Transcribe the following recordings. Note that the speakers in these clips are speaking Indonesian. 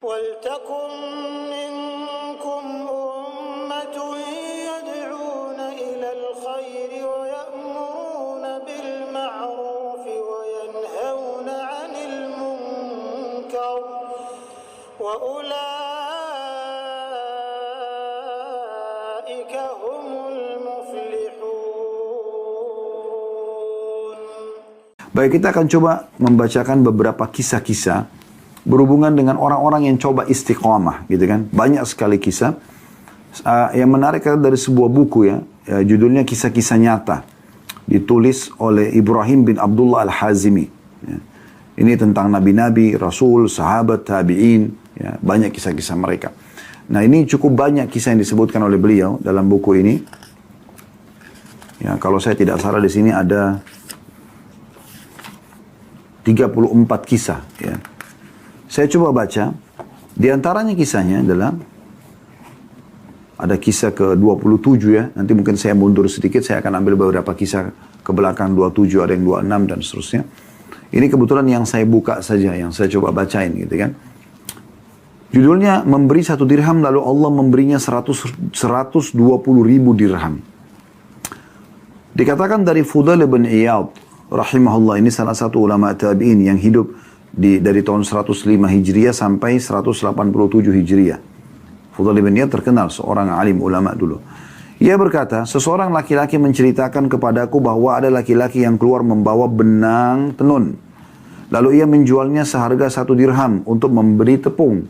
وَلْتَكُنْ مِنْكُمْ أُمَّةٌ يَدْعُونَ إِلَى الْخَيْرِ وَيَأْمُرُونَ بِالْمَعْرُوفِ وَيَنْهَوْنَ عَنِ الْمُنْكَرِ وَأُولَئِكَ هُمُ الْمُفْلِحُونَ. Baik, kita akan coba membacakan beberapa kisah-kisah berhubungan dengan orang-orang yang coba istiqamah, gitu kan. Banyak sekali kisah. Yang menarik dari sebuah buku ya, judulnya Kisah-Kisah Nyata. Ditulis oleh Ibrahim bin Abdullah Al-Hazimi. Ya. Ini tentang nabi-nabi, rasul, sahabat, tabi'in. Ya, banyak kisah-kisah mereka. Nah, ini cukup banyak kisah yang disebutkan oleh beliau dalam buku ini. Ya, kalau saya tidak salah di sini ada 34 kisah. Ya. Saya coba baca, di antaranya kisahnya adalah, ada kisah ke-27 ya, nanti mungkin saya mundur sedikit, saya akan ambil beberapa kisah ke belakang 27, ada yang 26 dan seterusnya. Ini kebetulan yang saya buka saja, yang saya coba bacain gitu kan. Judulnya, memberi 1 dirham lalu Allah memberinya 120 ribu dirham. Dikatakan dari Fudail bin Iyad, rahimahullah, ini salah satu ulama tabi'in yang hidup dari tahun 105 Hijriah sampai 187 Hijriah. Fudail bin Iyad terkenal seorang alim ulama dulu. Ia berkata, seseorang laki-laki menceritakan kepadaku bahwa ada laki-laki yang keluar membawa benang tenun. Lalu ia menjualnya seharga 1 dirham untuk memberi tepung.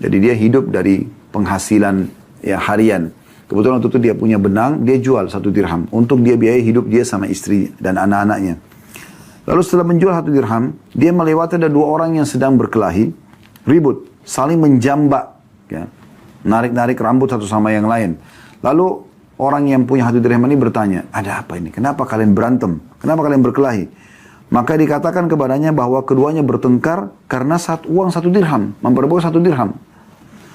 Jadi dia hidup dari penghasilan ya harian. Kebetulan waktu itu dia punya benang, dia jual 1 dirham untuk dia biayai hidup dia sama istri dan anak-anaknya. Lalu setelah menjual 1 dirham, dia melewati ada 2 orang yang sedang berkelahi, ribut, saling menjambak, ya, narik-narik rambut satu sama yang lain. Lalu orang yang punya 1 dirham ini bertanya, ada apa ini? Kenapa kalian berantem? Kenapa kalian berkelahi? Maka dikatakan kepadanya bahwa keduanya bertengkar karena uang 1 dirham, memperebutkan 1 dirham.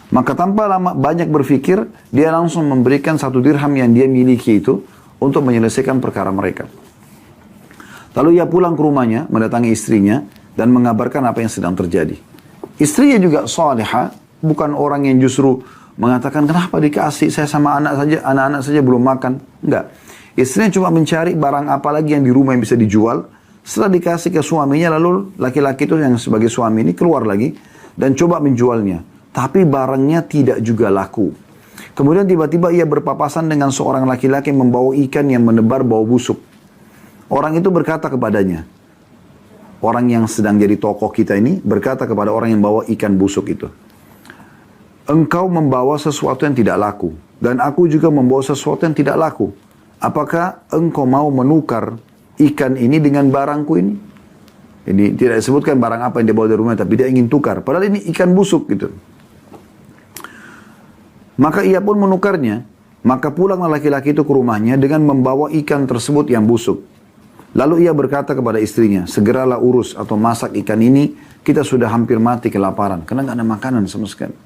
Maka tanpa lama banyak berpikir, dia langsung memberikan 1 dirham yang dia miliki itu untuk menyelesaikan perkara mereka. Lalu ia pulang ke rumahnya, mendatangi istrinya, dan mengabarkan apa yang sedang terjadi. Istrinya juga salihah, bukan orang yang justru mengatakan, kenapa dikasih, saya sama anak-anak saja belum makan. Enggak. Istrinya cuma mencari barang apa lagi yang di rumah yang bisa dijual. Setelah dikasih ke suaminya, lalu laki-laki itu yang sebagai suami ini keluar lagi, dan coba menjualnya. Tapi barangnya tidak juga laku. Kemudian tiba-tiba ia berpapasan dengan seorang laki-laki yang membawa ikan yang menebar bau busuk. Orang itu berkata kepadanya, orang yang sedang jadi tokoh kita ini berkata kepada orang yang bawa ikan busuk itu, engkau membawa sesuatu yang tidak laku, dan aku juga membawa sesuatu yang tidak laku. Apakah engkau mau menukar ikan ini dengan barangku ini? Jadi tidak disebutkan barang apa yang dia bawa dari rumah, tapi dia ingin tukar. Padahal ini ikan busuk gitu. Maka ia pun menukarnya. Maka pulanglah laki-laki itu ke rumahnya dengan membawa ikan tersebut yang busuk. Lalu ia berkata kepada istrinya, segeralah urus atau masak ikan ini, kita sudah hampir mati kelaparan, karena nggak ada makanan sama sekali.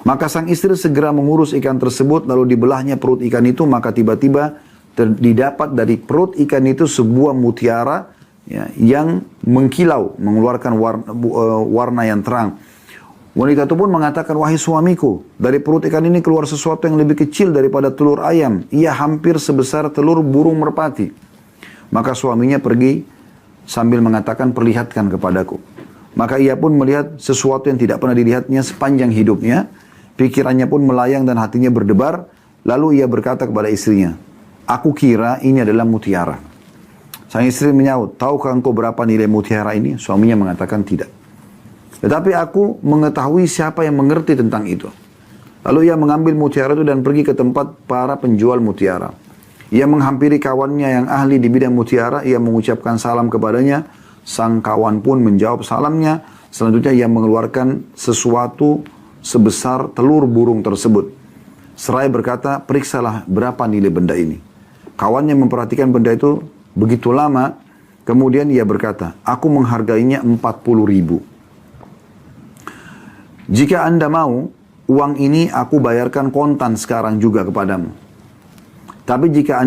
Maka sang istri segera mengurus ikan tersebut, lalu dibelahnya perut ikan itu, maka tiba-tiba didapat dari perut ikan itu sebuah mutiara ya, yang mengkilau, mengeluarkan warna yang terang. Wanita itu pun mengatakan, wahai suamiku, dari perut ikan ini keluar sesuatu yang lebih kecil daripada telur ayam. Ia hampir sebesar telur burung merpati. Maka suaminya pergi sambil mengatakan, perlihatkan kepadaku. Maka ia pun melihat sesuatu yang tidak pernah dilihatnya sepanjang hidupnya. Pikirannya pun melayang dan hatinya berdebar. Lalu ia berkata kepada istrinya, aku kira ini adalah mutiara. Sang istri menyaut, tahukah engkau berapa nilai mutiara ini? Suaminya mengatakan tidak. Tetapi aku mengetahui siapa yang mengerti tentang itu. Lalu ia mengambil mutiara itu dan pergi ke tempat para penjual mutiara. Ia menghampiri kawannya yang ahli di bidang mutiara. Ia mengucapkan salam kepadanya. Sang kawan pun menjawab salamnya. Selanjutnya ia mengeluarkan sesuatu sebesar telur burung tersebut. Seraya berkata, periksalah berapa nilai benda ini. Kawannya memperhatikan benda itu begitu lama. Kemudian ia berkata, aku menghargainya 40 ribu. Jika anda mau, uang ini aku bayarkan kontan sekarang juga kepadamu. Tapi jika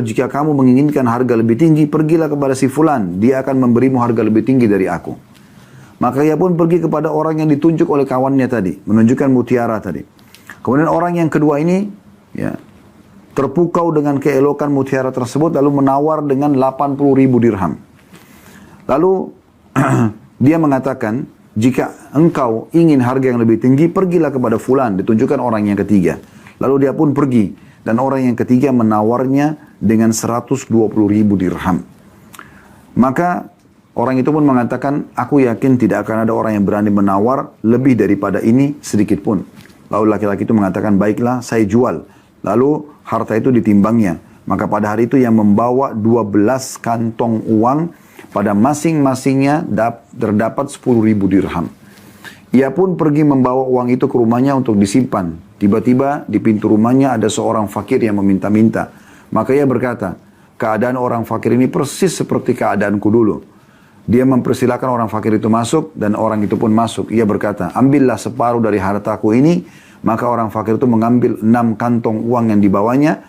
jika kamu menginginkan harga lebih tinggi, pergilah kepada si fulan, dia akan memberimu harga lebih tinggi dari aku. Maka ia pun pergi kepada orang yang ditunjuk oleh kawannya tadi, menunjukkan mutiara tadi. Kemudian orang yang kedua ini, ya, terpukau dengan keelokan mutiara tersebut, lalu menawar dengan 80.000 dirham. Lalu dia mengatakan, jika engkau ingin harga yang lebih tinggi, pergilah kepada fulan, ditunjukkan orang yang ketiga. Lalu dia pun pergi, dan orang yang ketiga menawarnya dengan 120.000 dirham. Maka orang itu pun mengatakan, aku yakin tidak akan ada orang yang berani menawar lebih daripada ini sedikit pun. Lalu laki-laki itu mengatakan, baiklah saya jual. Lalu harta itu ditimbangnya. Maka pada hari itu yang membawa 12 kantong uang, pada masing-masingnya terdapat 10.000 dirham. Ia pun pergi membawa uang itu ke rumahnya untuk disimpan. Tiba-tiba di pintu rumahnya ada seorang fakir yang meminta-minta. Maka ia berkata, keadaan orang fakir ini persis seperti keadaanku dulu. Dia mempersilakan orang fakir itu masuk, dan orang itu pun masuk. Ia berkata, ambillah separuh dari hartaku ini. Maka orang fakir itu mengambil 6 kantong uang yang dibawanya.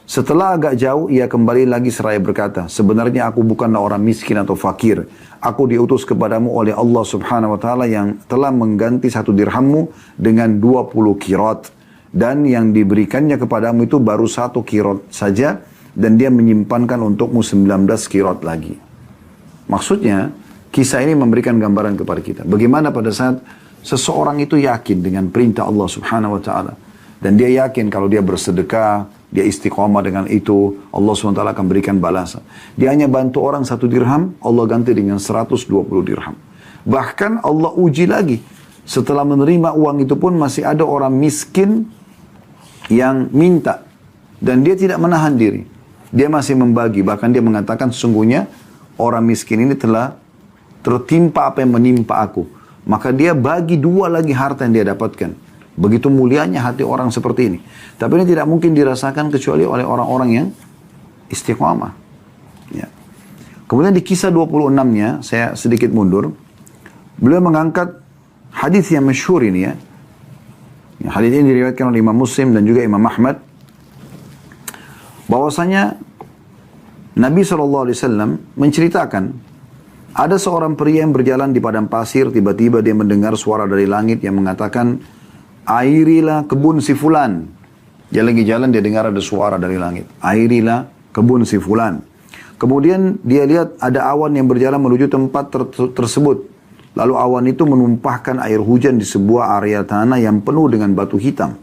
Setelah agak jauh, ia kembali lagi seraya berkata, sebenarnya aku bukanlah orang miskin atau fakir. Aku diutus kepadamu oleh Allah subhanahu wa ta'ala yang telah mengganti 1 dirhammu dengan 20 kirat. Dan yang diberikannya kepadamu itu baru 1 kirat saja, dan dia menyimpankan untukmu 19 kirat lagi. Maksudnya, kisah ini memberikan gambaran kepada kita. Bagaimana pada saat seseorang itu yakin dengan perintah Allah subhanahu wa ta'ala. Dan dia yakin kalau dia bersedekah, dia istiqamah dengan itu, Allah SWT akan berikan balasan. Dia hanya bantu orang 1 dirham, Allah ganti dengan 120 dirham. Bahkan Allah uji lagi. Setelah menerima uang itu pun masih ada orang miskin yang minta. Dan dia tidak menahan diri. Dia masih membagi. Bahkan dia mengatakan sesungguhnya orang miskin ini telah tertimpa apa yang menimpa aku. Maka dia bagi 2 lagi harta yang dia dapatkan. Begitu mulianya hati orang seperti ini. Tapi ini tidak mungkin dirasakan kecuali oleh orang-orang yang istiqamah. Ya. Kemudian di kisah 26-nya, saya sedikit mundur. Beliau mengangkat hadis yang masyhur ini ya. Hadis ini diriwayatkan oleh Imam Muslim dan juga Imam Ahmad. Bahwasanya Nabi SAW menceritakan, ada seorang pria yang berjalan di padang pasir, tiba-tiba dia mendengar suara dari langit yang mengatakan, airilah kebun si fulan. Dia lagi jalan, dia dengar ada suara dari langit. Airilah kebun si fulan. Kemudian dia lihat ada awan yang berjalan menuju tempat tersebut. Lalu awan itu menumpahkan air hujan di sebuah area tanah yang penuh dengan batu hitam.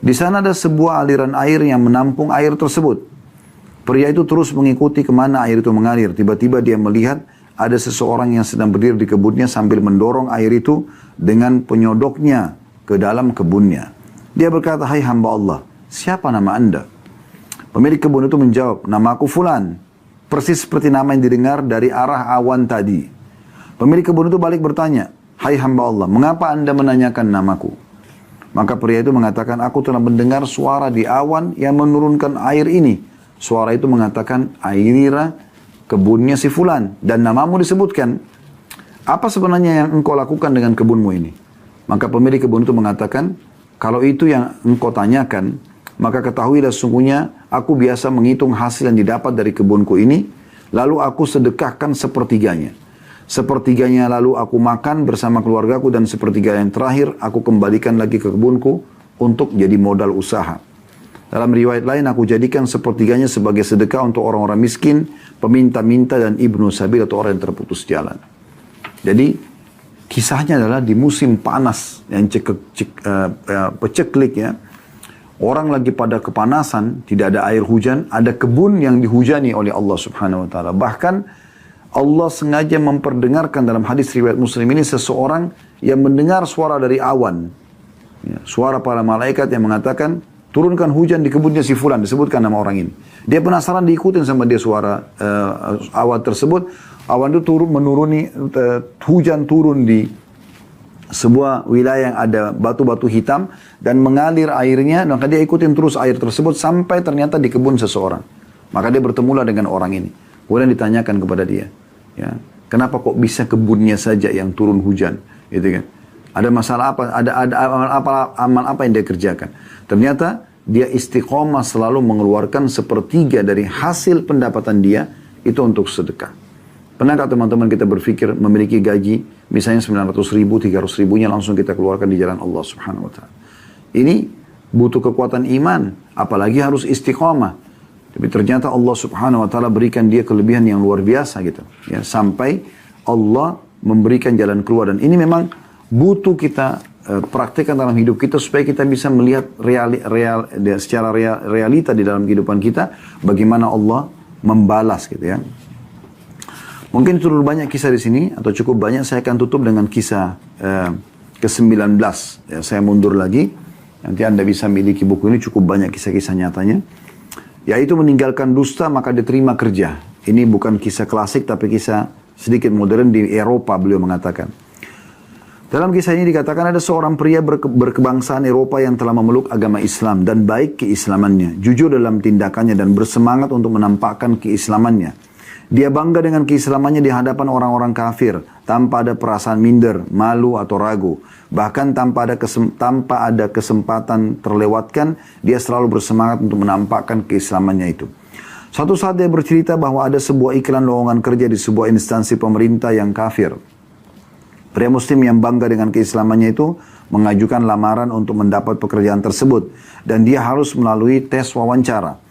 Di sana ada sebuah aliran air yang menampung air tersebut. Pria itu terus mengikuti kemana air itu mengalir. Tiba-tiba dia melihat ada seseorang yang sedang berdiri di kebunnya sambil mendorong air itu dengan penyodoknya ke dalam kebunnya. Dia berkata, hai hamba Allah, siapa nama anda? Pemilik kebun itu menjawab, namaku fulan. Persis seperti nama yang didengar dari arah awan tadi. Pemilik kebun itu balik bertanya, hai hamba Allah, mengapa anda menanyakan namaku? Maka pria itu mengatakan, aku telah mendengar suara di awan yang menurunkan air ini. Suara itu mengatakan, airira kebunnya si fulan. Dan namamu disebutkan. Apa sebenarnya yang engkau lakukan dengan kebunmu ini? Maka pemilik kebun itu mengatakan, kalau itu yang engkau tanyakan, maka ketahuilah sesungguhnya aku biasa menghitung hasil yang didapat dari kebunku ini, lalu aku sedekahkan sepertiganya. Sepertiganya lalu aku makan bersama keluargaku, dan sepertiga yang terakhir aku kembalikan lagi ke kebunku untuk jadi modal usaha. Dalam riwayat lain, aku jadikan sepertiganya sebagai sedekah untuk orang-orang miskin, peminta-minta, dan ibnu sabil atau orang yang terputus jalan. Jadi, kisahnya adalah di musim panas yang peceklik ya. Orang lagi pada kepanasan, tidak ada air hujan, ada kebun yang dihujani oleh Allah subhanahu wa ta'ala. Bahkan Allah sengaja memperdengarkan dalam hadis riwayat Muslim ini seseorang yang mendengar suara dari awan. Ya, suara para malaikat yang mengatakan, turunkan hujan di kebunnya si fulan, disebutkan nama orang ini. Dia penasaran, diikutin sama dia suara awan tersebut. Awan itu hujan turun di sebuah wilayah yang ada batu-batu hitam dan mengalir airnya. Maka dia ikutin terus air tersebut sampai ternyata di kebun seseorang. Maka dia bertemulah dengan orang ini. Kemudian ditanyakan kepada dia, ya, kenapa kok bisa kebunnya saja yang turun hujan, gitu kan? Ada masalah apa? Ada amal apa yang dia kerjakan? Ternyata dia istiqomah selalu mengeluarkan sepertiga dari hasil pendapatan dia itu untuk sedekah. Pernahkah teman-teman kita berpikir memiliki gaji misalnya 900 ribu, 300 ribunya langsung kita keluarkan di jalan Allah subhanahu wa ta'ala. Ini butuh kekuatan iman, apalagi harus istiqamah. Tapi ternyata Allah subhanahu wa ta'ala berikan dia kelebihan yang luar biasa gitu. Ya, sampai Allah memberikan jalan keluar. Dan ini memang butuh kita praktekkan dalam hidup kita supaya kita bisa melihat secara realita di dalam kehidupan kita bagaimana Allah membalas gitu ya. Mungkin terlalu banyak kisah di sini atau cukup banyak, saya akan tutup dengan kisah ke-19. Ya, saya mundur lagi. Nanti Anda bisa miliki buku ini, cukup banyak kisah-kisah nyatanya. Yaitu meninggalkan dusta maka diterima kerja. Ini bukan kisah klasik tapi kisah sedikit modern di Eropa, beliau mengatakan. Dalam kisah ini dikatakan ada seorang pria berkebangsaan Eropa yang telah memeluk agama Islam dan baik keislamannya, jujur dalam tindakannya dan bersemangat untuk menampakkan keislamannya. Dia bangga dengan keislamannya di hadapan orang-orang kafir, tanpa ada perasaan minder, malu atau ragu. Bahkan tanpa ada kesempatan terlewatkan, dia selalu bersemangat untuk menampakkan keislamannya itu. Suatu saat dia bercerita bahwa ada sebuah iklan lowongan kerja di sebuah instansi pemerintah yang kafir. Pria muslim yang bangga dengan keislamannya itu mengajukan lamaran untuk mendapat pekerjaan tersebut. Dan dia harus melalui tes wawancara.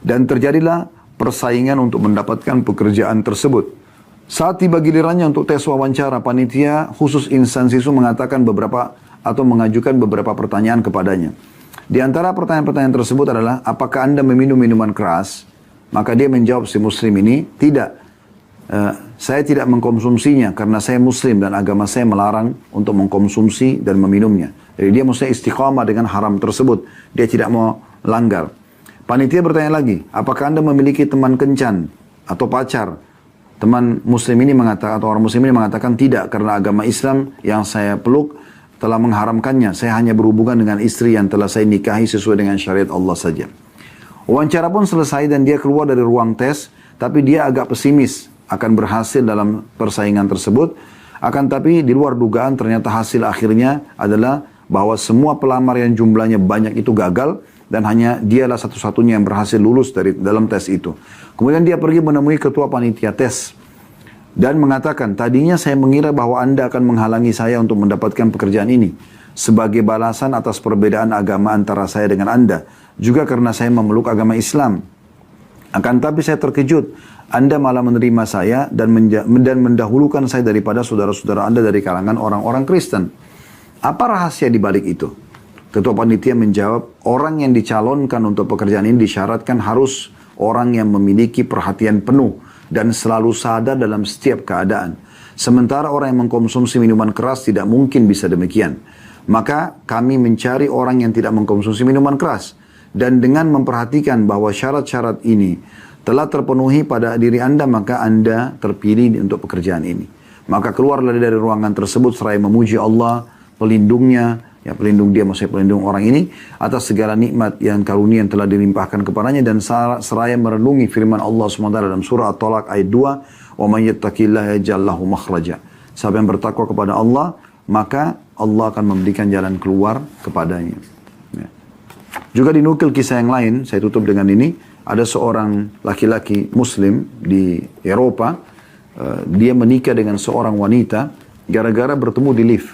Dan terjadilah persaingan untuk mendapatkan pekerjaan tersebut. Saat tiba gilirannya untuk tes wawancara, panitia khusus instansi itu mengatakan mengajukan beberapa pertanyaan kepadanya. Di antara pertanyaan-pertanyaan tersebut adalah, apakah Anda meminum minuman keras? Maka dia menjawab, si muslim ini, tidak. Saya tidak mengkonsumsinya karena saya muslim dan agama saya melarang untuk mengkonsumsi dan meminumnya. Jadi dia mesti istiqamah dengan haram tersebut. Dia tidak mau langgar. Panitia bertanya lagi, apakah Anda memiliki teman kencan atau pacar? Teman muslim ini mengatakan, atau orang muslim ini mengatakan tidak, karena agama Islam yang saya peluk telah mengharamkannya. Saya hanya berhubungan dengan istri yang telah saya nikahi sesuai dengan syariat Allah saja. Wawancara pun selesai dan dia keluar dari ruang tes, tapi dia agak pesimis akan berhasil dalam persaingan tersebut. Akan tapi di luar dugaan ternyata hasil akhirnya adalah bahwa semua pelamar yang jumlahnya banyak itu gagal dan hanya dialah satu-satunya yang berhasil lulus dari dalam tes itu. Kemudian dia pergi menemui ketua panitia tes dan mengatakan, tadinya saya mengira bahwa Anda akan menghalangi saya untuk mendapatkan pekerjaan ini sebagai balasan atas perbedaan agama antara saya dengan Anda, juga karena saya memeluk agama Islam. Akan tapi saya terkejut, Anda malah menerima saya dan mendahulukan saya daripada saudara-saudara Anda dari kalangan orang-orang Kristen. Apa rahasia di balik itu? Ketua panitia menjawab, orang yang dicalonkan untuk pekerjaan ini disyaratkan harus orang yang memiliki perhatian penuh dan selalu sadar dalam setiap keadaan. Sementara orang yang mengkonsumsi minuman keras tidak mungkin bisa demikian. Maka kami mencari orang yang tidak mengkonsumsi minuman keras. Dan dengan memperhatikan bahwa syarat-syarat ini telah terpenuhi pada diri Anda, maka Anda terpilih untuk pekerjaan ini. Maka keluarlah dari ruangan tersebut seraya memuji Allah, pelindungnya, ya pelindung dia, maksudnya pelindung orang ini, atas segala nikmat yang karunia yang telah dilimpahkan kepadanya, dan seraya merenungi firman Allah SWT dalam surah At-Talaq ayat 2, وَمَنْ يَتَّقِ اللَّهَ يَجْعَلْ لَهُ مَخْرَجًا. Siapa yang bertakwa kepada Allah, maka Allah akan memberikan jalan keluar kepadanya. Ya. Juga dinukil kisah yang lain, saya tutup dengan ini, ada seorang laki-laki muslim di Eropa, dia menikah dengan seorang wanita gara-gara bertemu di lift.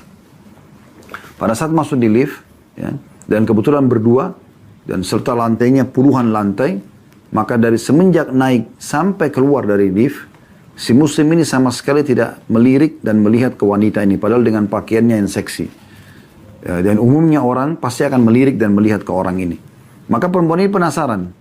Pada saat masuk di lift, ya, dan kebetulan berdua, dan serta lantainya puluhan lantai, maka dari semenjak naik sampai keluar dari lift, si muslim ini sama sekali tidak melirik dan melihat ke wanita ini, padahal dengan pakaiannya yang seksi. Ya, dan umumnya orang pasti akan melirik dan melihat ke orang ini. Maka perempuan ini penasaran,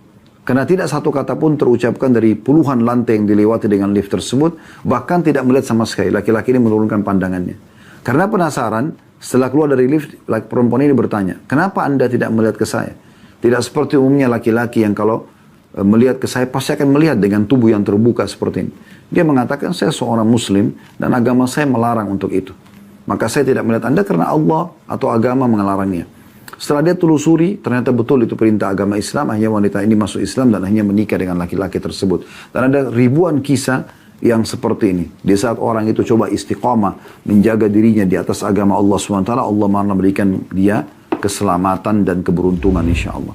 karena tidak satu kata pun terucapkan dari puluhan lantai yang dilewati dengan lift tersebut, bahkan tidak melihat sama sekali. Laki-laki ini menurunkan pandangannya. Karena penasaran, setelah keluar dari lift, perempuan ini bertanya, kenapa Anda tidak melihat ke saya? Tidak seperti umumnya laki-laki yang kalau melihat ke saya, pasti akan melihat dengan tubuh yang terbuka seperti ini. Dia mengatakan, saya seorang muslim dan agama saya melarang untuk itu. Maka saya tidak melihat Anda karena Allah atau agama melarangnya. Setelah dia telusuri, ternyata betul itu perintah agama Islam, hanya wanita ini masuk Islam dan hanya menikah dengan laki-laki tersebut. Dan ada ribuan kisah yang seperti ini. Di saat orang itu coba istiqamah, menjaga dirinya di atas agama Allah SWT, Allah malah memberikan dia keselamatan dan keberuntungan insya Allah.